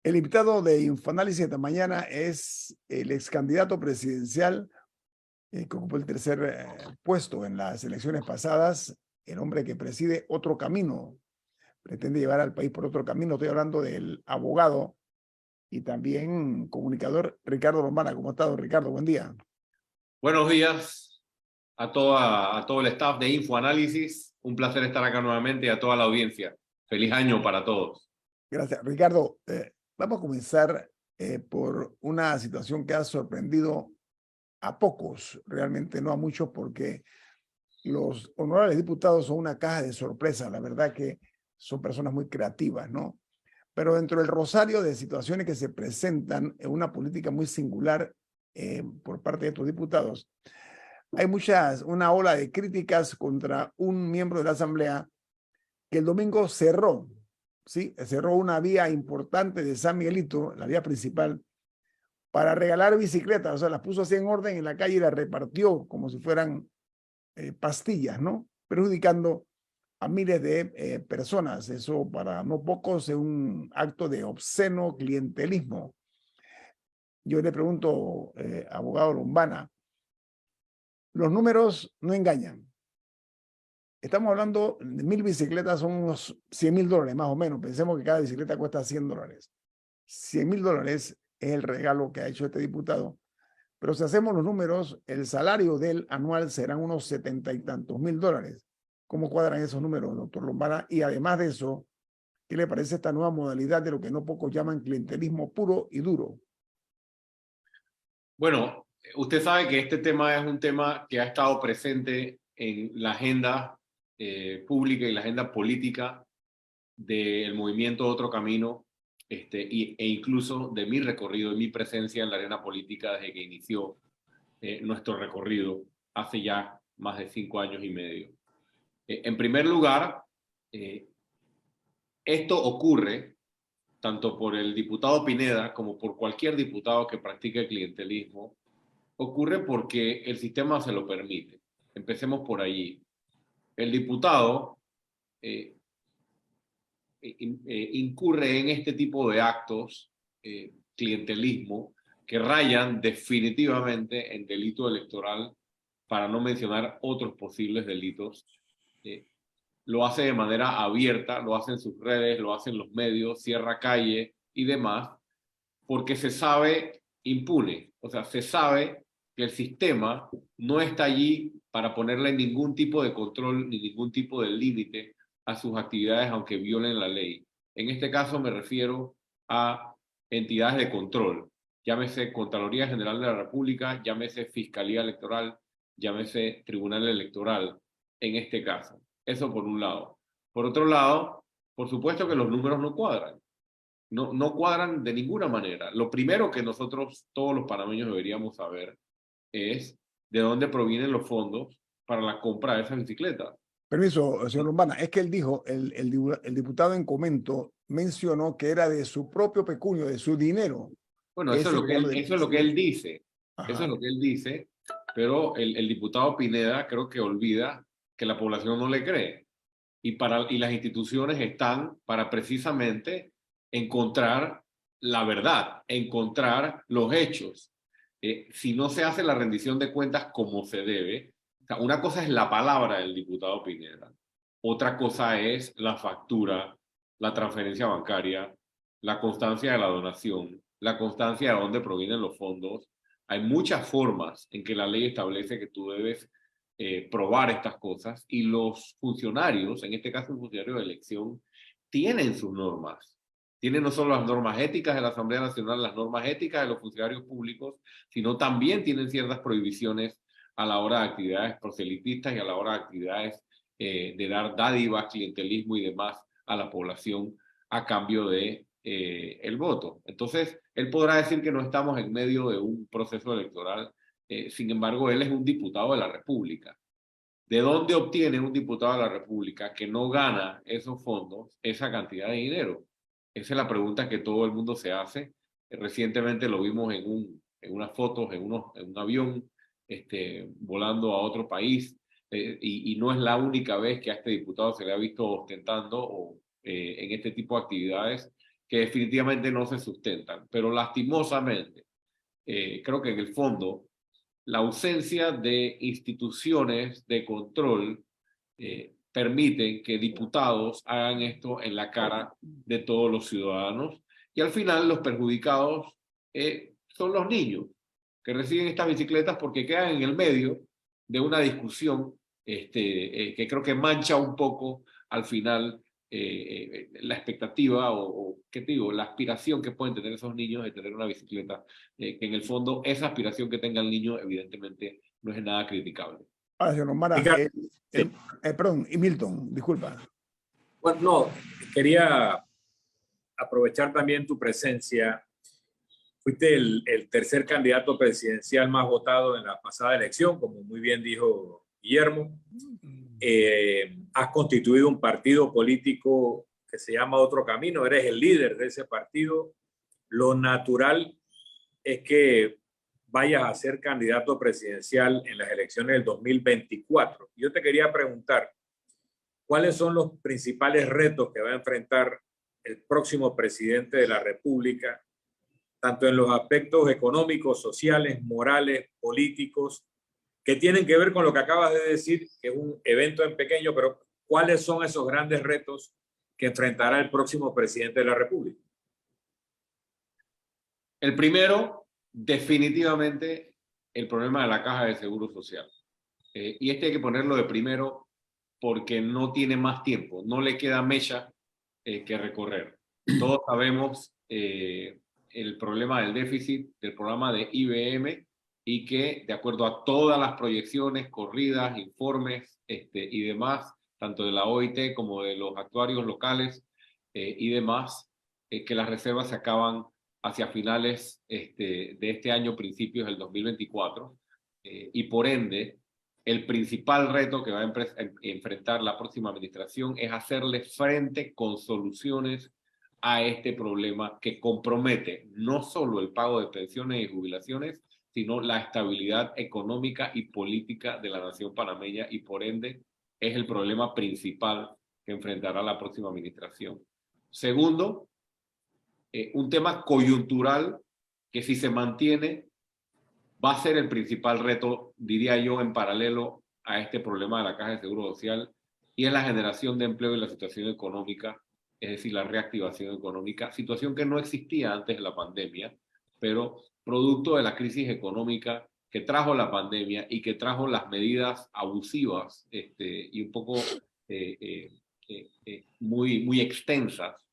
El invitado de Infoanálisis esta mañana es el ex candidato presidencial que ocupó el tercer puesto en las elecciones pasadas, el hombre que preside Otro Camino, pretende llevar al país por otro camino. Estoy hablando del abogado y también comunicador Ricardo Lombana. ¿Cómo está, don Ricardo? Buen día. Buenos días a todo el staff de Infoanálisis. Un placer estar acá nuevamente y a toda la audiencia. Feliz año para todos. Gracias. Ricardo, vamos a comenzar por una situación que ha sorprendido a pocos, realmente no a muchos, porque los honorables diputados son una caja de sorpresas. La verdad que son personas muy creativas, ¿no? Pero dentro del rosario de situaciones que se presentan en una política muy singular por parte de estos diputados, hay una ola de críticas contra un miembro de la Asamblea que el domingo cerró, ¿sí? Cerró una vía importante de San Miguelito, la vía principal, para regalar bicicletas. O sea, las puso así en orden en la calle y las repartió como si fueran pastillas, ¿no? Perjudicando a miles de personas. Eso para no pocos es un acto de obsceno clientelismo. Yo le pregunto, abogado Lombana, los números no engañan. Estamos hablando de 1000 bicicletas, son unos $100,000 más o menos. Pensemos que cada bicicleta cuesta $100. $100,000 es el regalo que ha hecho este diputado. Pero si hacemos los números, el salario del anual serán unos 70 y tantos mil dólares. ¿Cómo cuadran esos números, doctor Lombana? Y además de eso, ¿qué le parece esta nueva modalidad de lo que no pocos llaman clientelismo puro y duro? Bueno, usted sabe que este tema es un tema que ha estado presente en la agenda pública y la agenda política del movimiento Otro Camino, e incluso de mi recorrido y mi presencia en la arena política desde que inició nuestro recorrido hace ya más de 5 años y medio. En primer lugar, esto ocurre tanto por el diputado Pineda como por cualquier diputado que practique clientelismo, ocurre porque el sistema se lo permite. Empecemos por allí. El diputado incurre en este tipo de actos, clientelismo, que rayan definitivamente en delito electoral, para no mencionar otros posibles delitos. Lo hace de manera abierta, lo hace en sus redes, lo hace en los medios, cierra calle y demás, porque se sabe impune. O sea, se sabe que el sistema no está allí para ponerle ningún tipo de control ni ningún tipo de límite a sus actividades, aunque violen la ley. En este caso me refiero a entidades de control, llámese Contraloría General de la República, llámese Fiscalía Electoral, llámese Tribunal Electoral, en este caso. Eso por un lado. Por otro lado, por supuesto que los números no cuadran. No cuadran de ninguna manera. Lo primero que nosotros, todos los panameños, deberíamos saber es de dónde provienen los fondos para la compra de esas bicicletas. Permiso, señor Lombana, es que él dijo, el diputado en comento mencionó que era de su propio pecunio, de su dinero. Bueno, eso es Ese lo que regalo él, de eso es lo que él bicicleta. dice. Eso es Ajá. lo que él dice, pero el diputado Pineda creo que olvida que la población no le cree. Y las instituciones están para precisamente encontrar la verdad, encontrar los hechos. Si no se hace la rendición de cuentas como se debe, o sea, una cosa es la palabra del diputado Pineda, otra cosa es la factura, la transferencia bancaria, la constancia de la donación, la constancia de dónde provienen los fondos. Hay muchas formas en que la ley establece que tú debes probar estas cosas, y los funcionarios, en este caso un funcionario de elección, tienen sus normas. Tienen no solo las normas éticas de la Asamblea Nacional, las normas éticas de los funcionarios públicos, sino también tienen ciertas prohibiciones a la hora de actividades proselitistas y a la hora de actividades de dar dádivas, clientelismo y demás a la población a cambio de el voto. Entonces, él podrá decir que no estamos en medio de un proceso electoral. Sin embargo, él es un diputado de la República. ¿De dónde obtiene un diputado de la República que no gana esos fondos, esa cantidad de dinero? Esa es la pregunta que todo el mundo se hace. Recientemente lo vimos en unas fotos, en un avión, volando a otro país, y no es la única vez que a este diputado se le ha visto ostentando en este tipo de actividades que definitivamente no se sustentan. Pero lastimosamente, creo que en el fondo, la ausencia de instituciones de control permiten que diputados hagan esto en la cara de todos los ciudadanos, y al final los perjudicados son los niños que reciben estas bicicletas porque quedan en el medio de una discusión que creo que mancha un poco al final la expectativa ¿qué te digo? La aspiración que pueden tener esos niños de tener una bicicleta, que en el fondo esa aspiración que tenga el niño evidentemente no es nada criticable. Ahora, señor Mara, Sí. perdón, y Milton, disculpa. Bueno, no, quería aprovechar también tu presencia. Fuiste el tercer candidato presidencial más votado en la pasada elección, como muy bien dijo Guillermo. Has constituido un partido político que se llama Otro Camino, eres el líder de ese partido. Lo natural es que vayas a ser candidato presidencial en las elecciones del 2024. Yo te quería preguntar, ¿cuáles son los principales retos que va a enfrentar el próximo presidente de la República, tanto en los aspectos económicos, sociales, morales, políticos, que tienen que ver con lo que acabas de decir, que es un evento en pequeño, pero cuáles son esos grandes retos que enfrentará el próximo presidente de la República? El primero, definitivamente, el problema de la Caja de Seguro Social. Y hay que ponerlo de primero porque no tiene más tiempo, no le queda mecha que recorrer. Todos sabemos el problema del déficit del programa de IBM, y que de acuerdo a todas las proyecciones, corridas, informes y demás, tanto de la OIT como de los actuarios locales y demás, que las reservas se acaban hacia finales de este año, principios del 2024, y por ende, el principal reto que va a enfrentar la próxima administración es hacerle frente con soluciones a este problema que compromete no solo el pago de pensiones y jubilaciones, sino la estabilidad económica y política de la nación panameña, y por ende es el problema principal que enfrentará la próxima administración. Segundo, un tema coyuntural que, si se mantiene, va a ser el principal reto, diría yo, en paralelo a este problema de la Caja de Seguro Social, y es la generación de empleo y la situación económica, es decir, la reactivación económica, situación que no existía antes de la pandemia, pero producto de la crisis económica que trajo la pandemia y que trajo las medidas abusivas y un poco muy extensas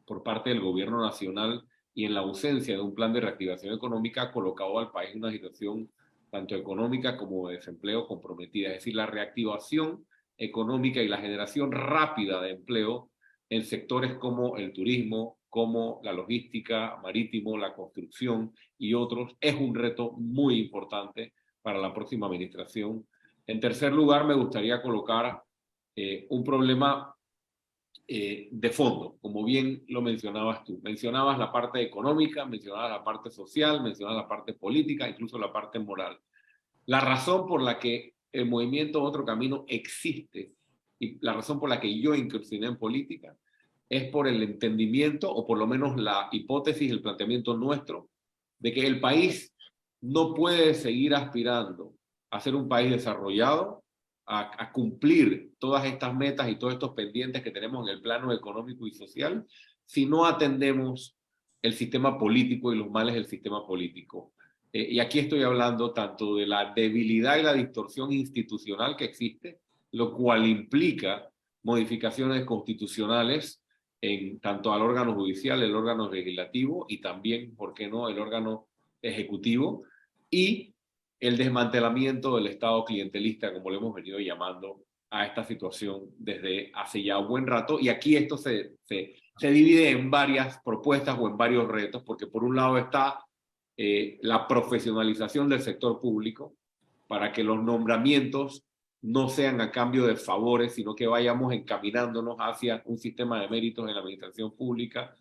por parte del gobierno nacional, y en la ausencia de un plan de reactivación económica ha colocado al país en una situación tanto económica como de desempleo comprometida. Es decir, la reactivación económica y la generación rápida de empleo en sectores como el turismo, como la logística marítimo, la construcción y otros, es un reto muy importante para la próxima administración. En tercer lugar, me gustaría colocar un problema de fondo, como bien lo mencionabas tú. Mencionabas la parte económica, mencionabas la parte social, mencionabas la parte política, incluso la parte moral. La razón por la que el movimiento Otro Camino existe, y la razón por la que yo incursioné en política, es por el entendimiento, o por lo menos la hipótesis, el planteamiento nuestro, de que el país no puede seguir aspirando a ser un país desarrollado, a cumplir todas estas metas y todos estos pendientes que tenemos en el plano económico y social, si no atendemos el sistema político y los males del sistema político. Y aquí estoy hablando tanto de la debilidad y la distorsión institucional que existe, lo cual implica modificaciones constitucionales en tanto al órgano judicial, el órgano legislativo y también, ¿por qué no?, el órgano ejecutivo, y el desmantelamiento del Estado clientelista, como lo hemos venido llamando a esta situación desde hace ya un buen rato. Y aquí esto se divide en varias propuestas o en varios retos, porque por un lado está la profesionalización del sector público, para que los nombramientos no sean a cambio de favores, sino que vayamos encaminándonos hacia un sistema de méritos en la administración pública,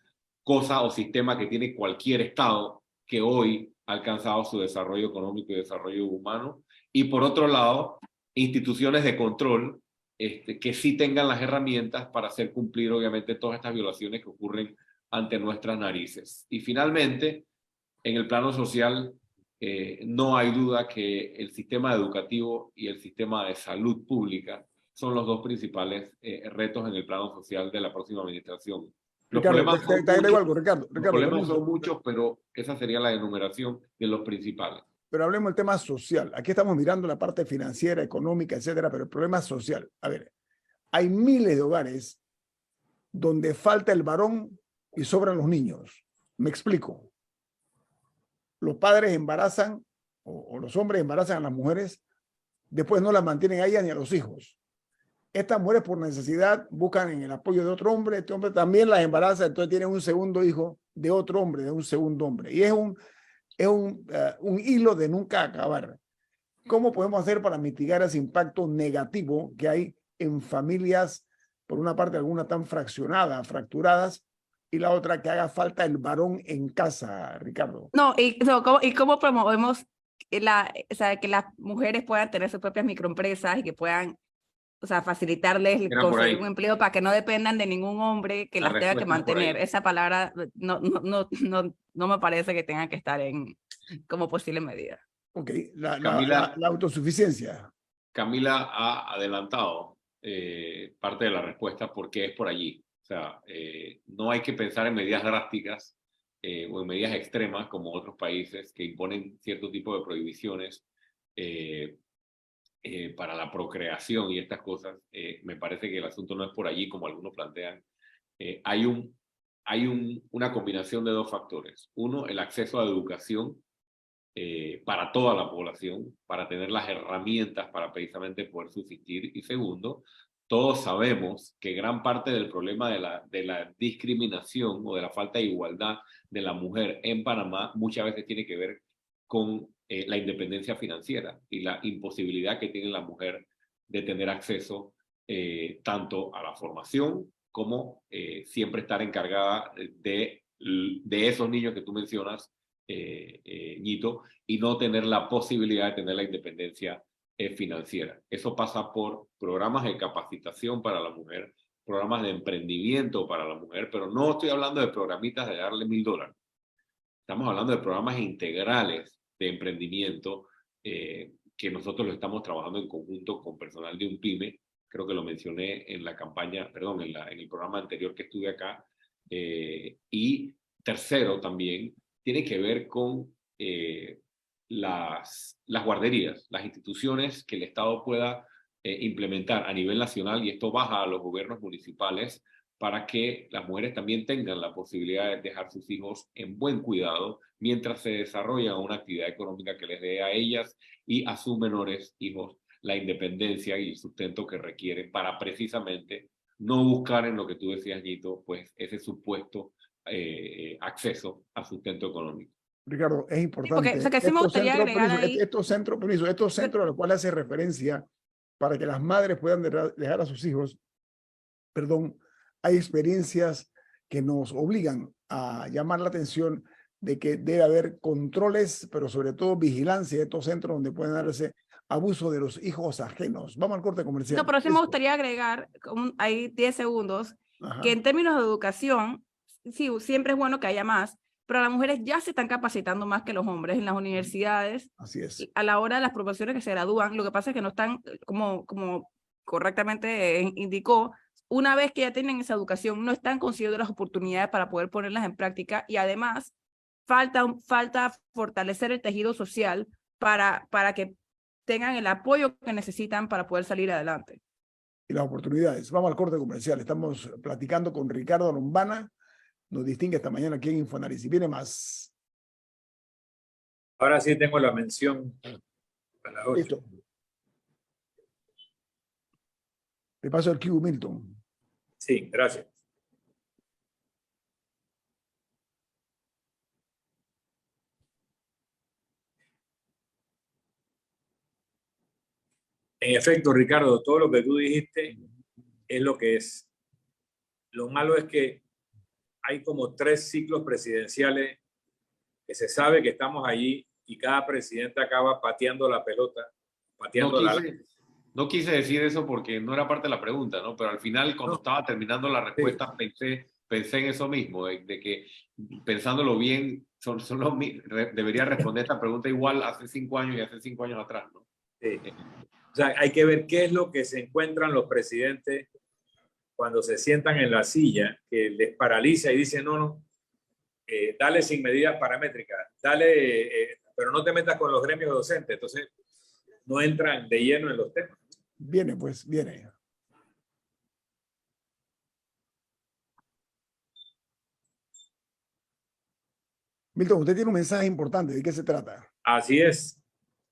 cosa o sistema que tiene cualquier Estado que hoy ha alcanzado su desarrollo económico y desarrollo humano. Y por otro lado, instituciones de control que sí tengan las herramientas para hacer cumplir, obviamente, todas estas violaciones que ocurren ante nuestras narices. Y finalmente, en el plano social, no hay duda que el sistema educativo y el sistema de salud pública son los dos principales retos en el plano social de la próxima administración. Los Ricardo, problemas son te agrego muchos, algo, Ricardo. los problemas Permiso. son muchos, pero esa sería la enumeración de los principales. Pero hablemos del tema social. Aquí estamos mirando la parte financiera, económica, etcétera, pero el problema social. A ver, hay miles de hogares donde falta el varón y sobran los niños. Me explico. Los padres embarazan o los hombres embarazan a las mujeres, después no las mantienen a ellas ni a los hijos. Estas mujeres por necesidad buscan en el apoyo de otro hombre, este hombre también las embaraza, entonces tienen un segundo hijo de otro hombre, de un segundo hombre. Y es un hilo de nunca acabar. ¿Cómo podemos hacer para mitigar ese impacto negativo que hay en familias, por una parte algunas tan fraccionadas, fracturadas, y la otra que haga falta el varón en casa, Ricardo? No, ¿cómo promovemos que las mujeres puedan tener sus propias microempresas y que puedan, facilitarles Era por conseguir ahí. un empleo para que no dependan de ningún hombre que La las tenga que respuesta es por ahí. mantener? Esa palabra no me parece que tenga que estar como posible medida. Ok, Camila. la autosuficiencia. Camila ha adelantado parte de la respuesta porque es por allí. O sea, no hay que pensar en medidas drásticas o en medidas extremas como otros países que imponen cierto tipo de prohibiciones para la procreación y estas cosas. Me parece que el asunto no es por allí como algunos plantean. Hay una combinación de dos factores. Uno, el acceso a educación para toda la población, para tener las herramientas para precisamente poder subsistir. Y segundo, todos sabemos que gran parte del problema de la discriminación o de la falta de igualdad de la mujer en Panamá muchas veces tiene que ver con la independencia financiera y la imposibilidad que tiene la mujer de tener acceso tanto a la formación como siempre estar encargada de esos niños que tú mencionas, Ñito, y no tener la posibilidad de tener la independencia financiera. Eso pasa por programas de capacitación para la mujer, programas de emprendimiento para la mujer, pero no estoy hablando de programitas de darle $1,000. Estamos hablando de programas integrales de emprendimiento que nosotros lo estamos trabajando en conjunto con personal de UNPYME. Creo que lo mencioné en la campaña, perdón, en el programa anterior que estuve acá. Y tercero también tiene que ver con las guarderías, las instituciones que el Estado pueda implementar a nivel nacional, y esto baja a los gobiernos municipales para que las mujeres también tengan la posibilidad de dejar sus hijos en buen cuidado mientras se desarrollan una actividad económica que les dé a ellas y a sus menores hijos la independencia y el sustento que requieren para precisamente no buscar en lo que tú decías, Ñito, pues ese supuesto acceso a sustento económico. Ricardo, es importante. Sí, porque sí me gustaría agregar ahí. Estos centros a los cuales hace referencia para que las madres puedan dejar a sus hijos, hay experiencias que nos obligan a llamar la atención de que debe haber controles, pero sobre todo vigilancia de estos centros donde pueden darse abuso de los hijos ajenos. Vamos al corte comercial. No, pero sí me gustaría agregar, hay 10 segundos, que en términos de educación, sí, siempre es bueno que haya más, pero las mujeres ya se están capacitando más que los hombres en las universidades. Así es. A la hora de las profesiones que se gradúan, lo que pasa es que no están, como correctamente indicó, una vez que ya tienen esa educación, no están consiguiendo las oportunidades para poder ponerlas en práctica, y además falta fortalecer el tejido social para que tengan el apoyo que necesitan para poder salir adelante. Y las oportunidades. Vamos al corte comercial. Estamos platicando con Ricardo Lombana. Nos distingue esta mañana aquí en Infoanálisis. Viene más. Ahora sí tengo la mención a las 8. Listo. Le paso el cue, Milton. Sí, gracias. En efecto, Ricardo, todo lo que tú dijiste es lo que es. Lo malo es que hay como 3 ciclos presidenciales que se sabe que estamos allí y cada presidente acaba pateando la pelota, pateando No quise decir eso porque no era parte de la pregunta, ¿no? Pero al final, cuando estaba terminando la respuesta, pensé pensé en eso mismo, de que pensándolo bien, debería responder esta pregunta igual hace 5 años y hace 5 años atrás, ¿no? Sí. O sea, hay que ver qué es lo que se encuentran los presidentes cuando se sientan en la silla, que les paraliza y dicen, no, dale sin medidas paramétricas, dale, pero no te metas con los gremios docentes. Entonces, no entran de lleno en los temas. Viene, pues, viene. Milton, usted tiene un mensaje importante. ¿De qué se trata? Así es.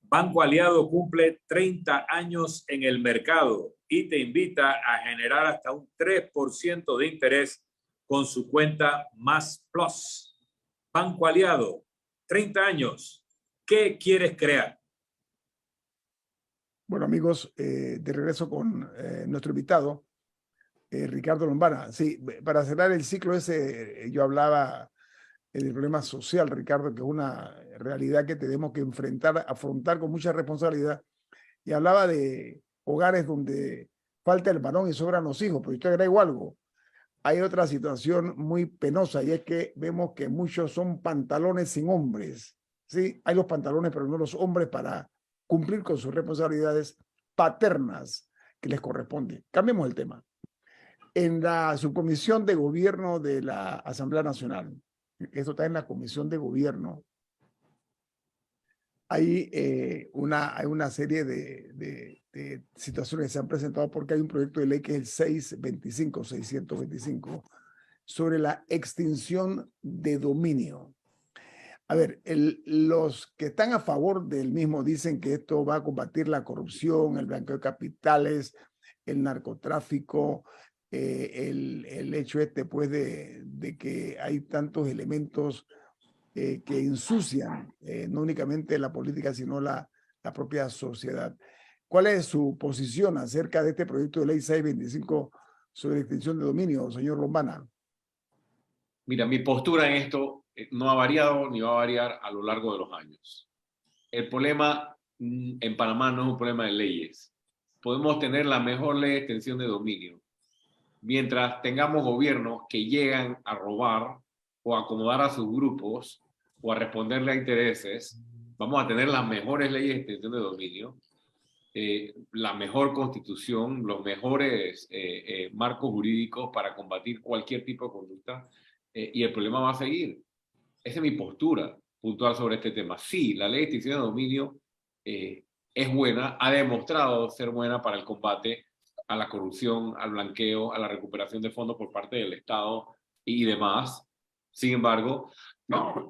Banco Aliado cumple 30 años en el mercado y te invita a generar hasta un 3% de interés con su cuenta Más Plus. Banco Aliado, 30 años. ¿Qué quieres crear? Bueno, amigos, de regreso con nuestro invitado, Ricardo Lombana. Sí, para cerrar el ciclo ese, yo hablaba del problema social, Ricardo, que es una realidad que tenemos que afrontar con mucha responsabilidad. Y hablaba de hogares donde falta el varón y sobran los hijos, pero yo te agrego algo. Hay otra situación muy penosa y es que vemos que muchos son pantalones sin hombres. Sí, hay los pantalones, pero no los hombres para cumplir con sus responsabilidades paternas que les corresponden. Cambiemos el tema. En la subcomisión de gobierno de la Asamblea Nacional, esto está en la comisión de gobierno, hay una serie de situaciones que se han presentado porque hay un proyecto de ley que es el 625 sobre la extinción de dominio. A ver, los que están a favor del mismo dicen que esto va a combatir la corrupción, el blanqueo de capitales, el narcotráfico, el hecho pues de que hay tantos elementos que ensucian no únicamente la política, sino la propia sociedad. ¿Cuál es su posición acerca de este proyecto de ley 625 sobre extinción de dominio, señor Lombana? Mira, mi postura en esto no ha variado ni va a variar a lo largo de los años. El problema en Panamá no es un problema de leyes. Podemos tener la mejor ley de extensión de dominio. Mientras tengamos gobiernos que llegan a robar o a acomodar a sus grupos o a responderle a intereses, vamos a tener las mejores leyes de extensión de dominio, la mejor constitución, los mejores marcos jurídicos para combatir cualquier tipo de conducta, y el problema va a seguir. Esa es mi postura puntual sobre este tema. Sí, la ley de extinción de dominio es buena, ha demostrado ser buena para el combate a la corrupción, al blanqueo, a la recuperación de fondos por parte del Estado y demás. Sin embargo,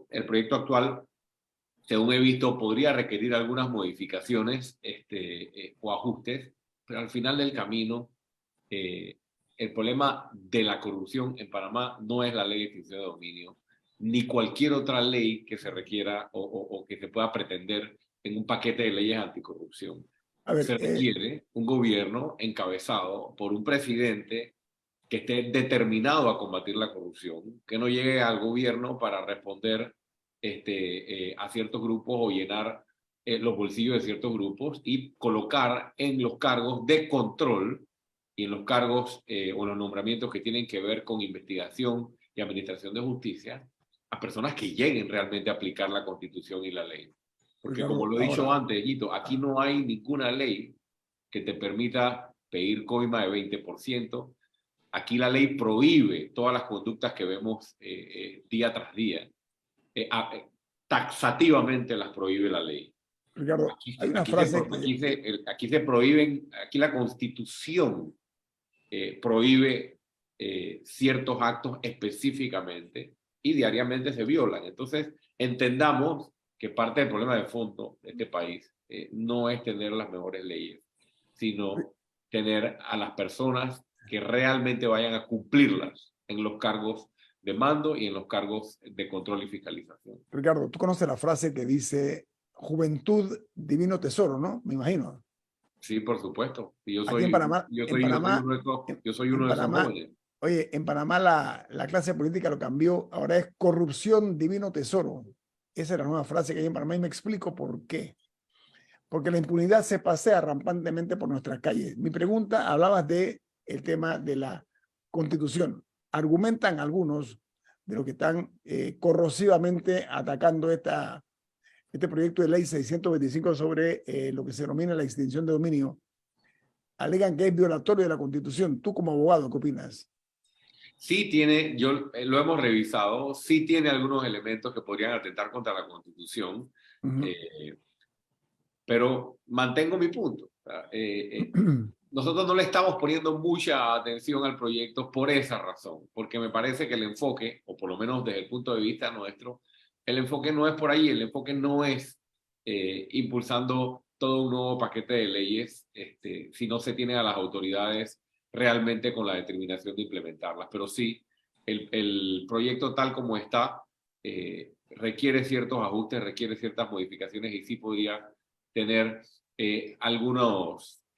el proyecto actual, según he visto, podría requerir algunas modificaciones o ajustes, pero al final del camino, el problema de la corrupción en Panamá no es la ley de extinción de dominio, ni cualquier otra ley que se requiera o que se pueda pretender en un paquete de leyes anticorrupción. A ver, Se requiere un gobierno encabezado por un presidente que esté determinado a combatir la corrupción, que no llegue al gobierno para responder a ciertos grupos o llenar los bolsillos de ciertos grupos y colocar en los cargos de control y en los cargos o los nombramientos que tienen que ver con investigación y administración de justicia a personas que lleguen realmente a aplicar la Constitución y la ley. Porque como lo he dicho antes, Guito, aquí no hay ninguna ley que te permita pedir coima de 20%. Aquí la ley prohíbe todas las conductas que vemos día tras día. Taxativamente las prohíbe la ley. Ricardo, hay una frase aquí se prohíben, aquí la Constitución prohíbe ciertos actos específicamente y diariamente se violan. Entonces, entendamos que parte del problema de fondo de este país no es tener las mejores leyes, sino tener a las personas que realmente vayan a cumplirlas en los cargos de mando y en los cargos de control y fiscalización. Ricardo, tú conoces la frase que dice juventud, divino tesoro, ¿no? Me imagino. Sí, por supuesto. Y yo soy, aquí en Panamá, yo soy uno de esos jóvenes. Oye, en Panamá la clase política lo cambió, ahora es corrupción, divino tesoro. Esa es la nueva frase que hay en Panamá y me explico por qué. Porque la impunidad se pasea rampantemente por nuestras calles. Mi pregunta, hablabas de el tema de la Constitución. argumentan algunos de los que están corrosivamente atacando este proyecto de ley 625 sobre lo que se denomina la extinción de dominio, alegan que es violatorio de la Constitución. Tú como abogado, ¿qué opinas? Sí tiene, lo hemos revisado, sí tiene algunos elementos que podrían atentar contra la Constitución, pero mantengo mi punto. Nosotros no le estamos poniendo mucha atención al proyecto por esa razón, porque me parece que el enfoque, o por lo menos desde el punto de vista nuestro, el enfoque no es por ahí, el enfoque no es impulsando todo un nuevo paquete de leyes si no se tiene a las autoridades realmente con la determinación de implementarlas. Pero sí, el proyecto tal como está requiere ciertos ajustes, requiere ciertas modificaciones y sí podría tener algunas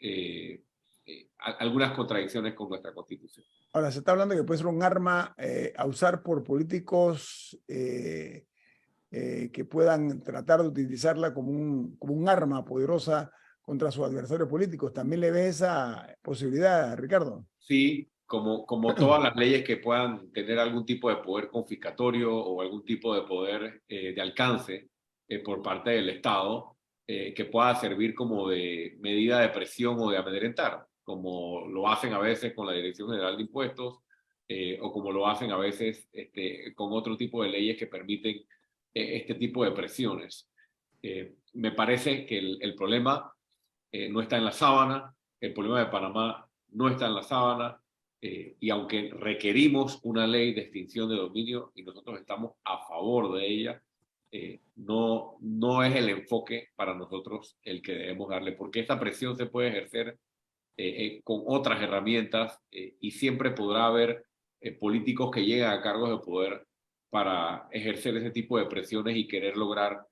contradicciones con nuestra Constitución. Ahora, se está hablando de que puede ser un arma a usar por políticos que puedan tratar de utilizarla como un arma poderosa contra sus adversarios políticos. ¿También le ves esa posibilidad, Ricardo? Sí, como todas las leyes que puedan tener algún tipo de poder confiscatorio o algún tipo de poder de alcance por parte del Estado, que pueda servir como de medida de presión o de amedrentar, como lo hacen a veces con la Dirección General de Impuestos o como lo hacen a veces con otro tipo de leyes que permiten este tipo de presiones. Me parece que el problema no está en la sábana, el problema de Panamá no está en la sábana, y aunque requerimos una ley de extinción de dominio y nosotros estamos a favor de ella, no es el enfoque para nosotros el que debemos darle, porque esta presión se puede ejercer con otras herramientas y siempre podrá haber políticos que lleguen a cargos de poder para ejercer ese tipo de presiones y querer lograr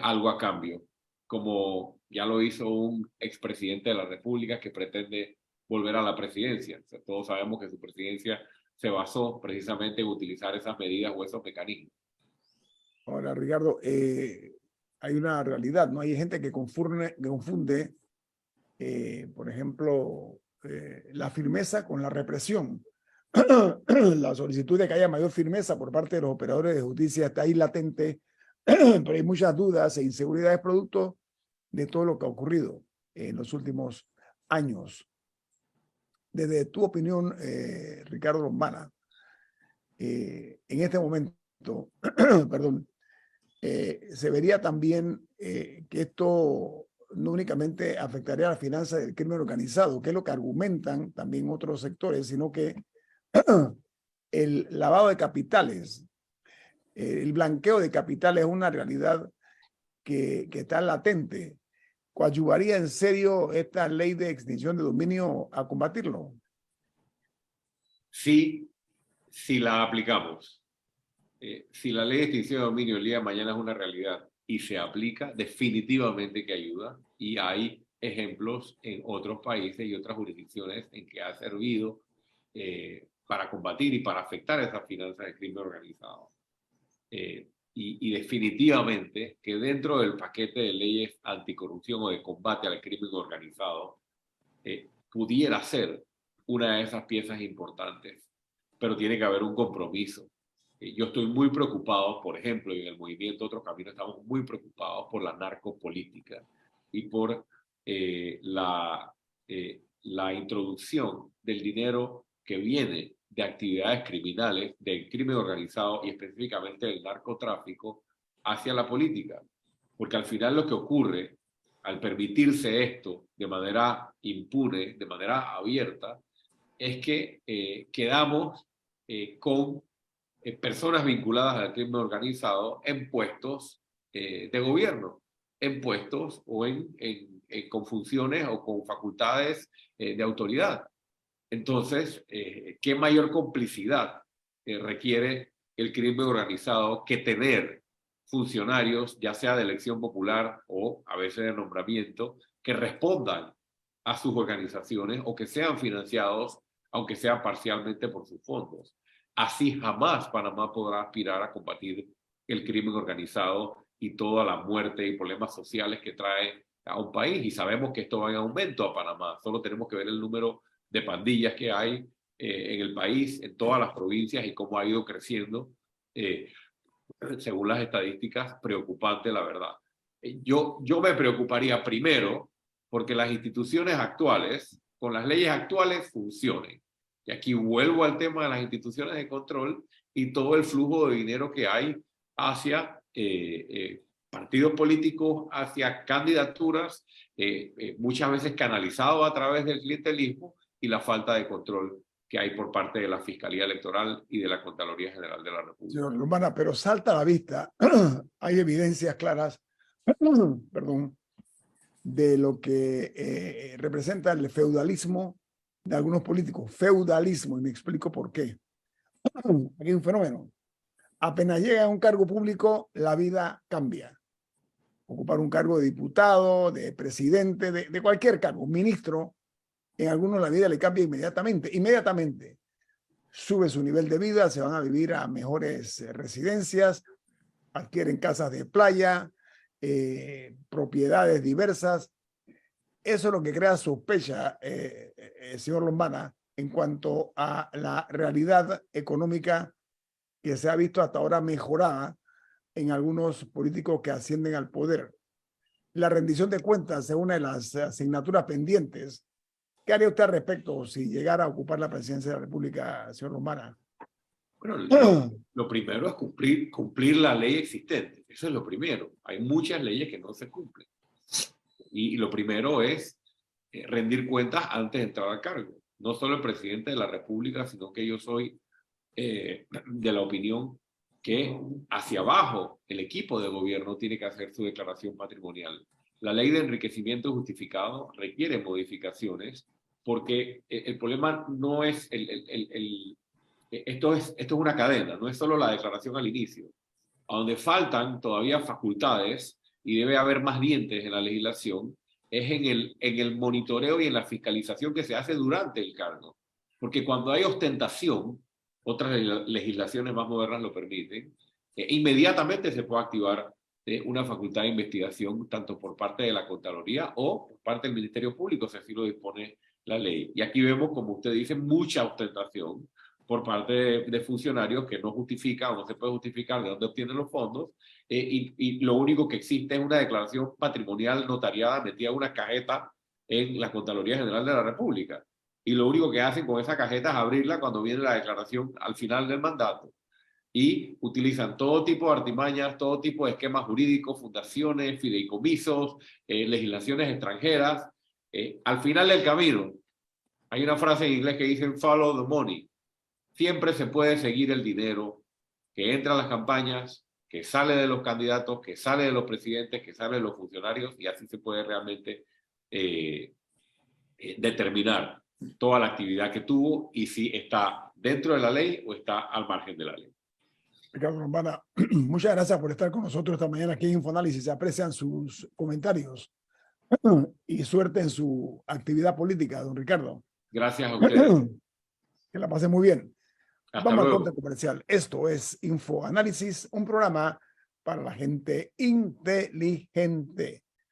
algo a cambio, como ya lo hizo un expresidente de la República que pretende volver a la presidencia. O sea, todos sabemos que su presidencia se basó precisamente en utilizar esas medidas o esos mecanismos. Ahora, Ricardo, hay una realidad, ¿no? Hay gente que confunde por ejemplo, la firmeza con la represión. La solicitud de que haya mayor firmeza por parte de los operadores de justicia está ahí latente, pero hay muchas dudas e inseguridades producto de todo lo que ha ocurrido en los últimos años. Desde tu opinión, Ricardo Lombana, en este momento, perdón, se vería también que esto no únicamente afectaría a las finanzas del crimen organizado, que es lo que argumentan también otros sectores, sino que el lavado de capitales, el blanqueo de capitales es una realidad que está latente. ¿Coadyuvaría en serio esta ley de extinción de dominio a combatirlo? Sí, si la aplicamos. Si la ley de extinción de dominio el día de mañana es una realidad y se aplica, definitivamente que ayuda. Y hay ejemplos en otros países y otras jurisdicciones en que ha servido para combatir y para afectar esas finanzas del crimen organizado. Y definitivamente que dentro del paquete de leyes anticorrupción o de combate al crimen organizado pudiera ser una de esas piezas importantes, pero tiene que haber un compromiso. Yo estoy muy preocupado, por ejemplo, y en el movimiento Otro Camino estamos muy preocupados por la narcopolítica y por la introducción del dinero que viene de actividades criminales, del crimen organizado y específicamente del narcotráfico hacia la política. Porque al final lo que ocurre al permitirse esto de manera impune, de manera abierta, es que quedamos con personas vinculadas al crimen organizado en puestos de gobierno, en puestos o con funciones o con facultades de autoridad. Entonces, ¿qué mayor complicidad requiere el crimen organizado que tener funcionarios, ya sea de elección popular o a veces de nombramiento, que respondan a sus organizaciones o que sean financiados, aunque sea parcialmente por sus fondos? Así jamás Panamá podrá aspirar a combatir el crimen organizado y toda la muerte y problemas sociales que trae a un país. Y sabemos que esto va en aumento a Panamá. Solo tenemos que ver el número de pandillas que hay en el país, en todas las provincias, y cómo ha ido creciendo, según las estadísticas, preocupante, la verdad. Yo me preocuparía primero porque las instituciones actuales, con las leyes actuales, funcionen. Y aquí vuelvo al tema de las instituciones de control y todo el flujo de dinero que hay hacia partidos políticos, hacia candidaturas, muchas veces canalizado a través del clientelismo, y la falta de control que hay por parte de la Fiscalía Electoral y de la Contraloría General de la República. Señor Lombana, pero salta a la vista, hay evidencias claras, perdón, de lo que representa el feudalismo de algunos políticos. Feudalismo, y me explico por qué. Aquí hay un fenómeno. Apenas llega a un cargo público, la vida cambia. Ocupar un cargo de diputado, de presidente, de cualquier cargo, ministro, en algunos la vida le cambia inmediatamente. Inmediatamente sube su nivel de vida, se van a vivir a mejores residencias, adquieren casas de playa, propiedades diversas. Eso es lo que crea sospecha, señor Lombana, en cuanto a la realidad económica que se ha visto hasta ahora mejorada en algunos políticos que ascienden al poder. La rendición de cuentas es una de las asignaturas pendientes. ¿Qué haría usted al respecto si llegara a ocupar la presidencia de la República, señor Lombana? Bueno, lo primero es cumplir la ley existente. Eso es lo primero. Hay muchas leyes que no se cumplen. Y lo primero es rendir cuentas antes de entrar al cargo. No solo el presidente de la República, sino que yo soy de la opinión que hacia abajo el equipo de gobierno tiene que hacer su declaración patrimonial. La ley de enriquecimiento justificado requiere modificaciones porque el problema no es esto es una cadena, no es solo la declaración al inicio, a donde faltan todavía facultades y debe haber más dientes en la legislación, es en el monitoreo y en la fiscalización que se hace durante el cargo. Porque cuando hay ostentación, otras legislaciones más modernas lo permiten, inmediatamente se puede activar una facultad de investigación tanto por parte de la Contraloría o por parte del Ministerio Público, si así lo dispone la ley. Y aquí vemos, como usted dice, mucha ostentación por parte de funcionarios que no justifican o no se puede justificar de dónde obtienen los fondos, y lo único que existe es una declaración patrimonial notariada metida en una cajeta en la Contraloría General de la República. Y lo único que hacen con esa cajeta es abrirla cuando viene la declaración al final del mandato. Y utilizan todo tipo de artimañas, todo tipo de esquemas jurídicos, fundaciones, fideicomisos, legislaciones extranjeras. Al final del camino, hay una frase en inglés que dice follow the money. Siempre se puede seguir el dinero que entra a las campañas, que sale de los candidatos, que sale de los presidentes, que sale de los funcionarios, y así se puede realmente determinar toda la actividad que tuvo y si está dentro de la ley o está al margen de la ley. Ricardo Lombana, muchas gracias por estar con nosotros esta mañana aquí en Infoanálisis. Se aprecian sus comentarios y suerte en su actividad política, don Ricardo. Gracias a ustedes. Que la pase muy bien. Hasta Vamos luego. al corte comercial. Esto es Infoanálisis, un programa para la gente inteligente.